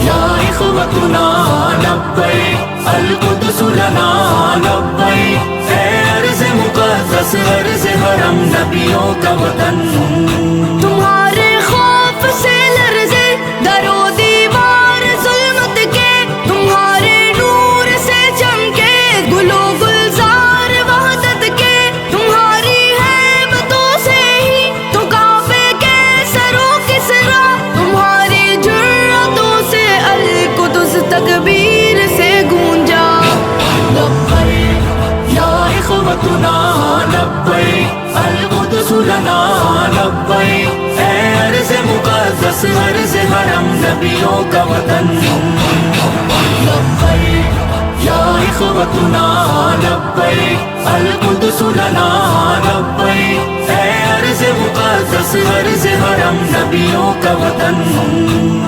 یا اخوتنا لبیک القدس لنا لبیک، اے ارض مقدس ارض حرم نبیوں کا وطن، تمہارے خوف سے لرزے در و دیوار ظلمت کے، تمہارے نور سے چمکے گل و گلزار وحدت کے، تمہاری ہیبتوں سے ہی تو کعبے کے سرو کسرا، تمہاری جرأتوں سے القدس تکبیر سے گونجا۔ لبیک یا اخوتنا لبیک القدس لنا لبیک، اے ارض مقدس ارض حرم نبیوں کا وطن، لبیک یا اخوتنا لبیک القدس لنا لبیک، اے ارض مقدس ارض حرم نبیوں کا وطن۔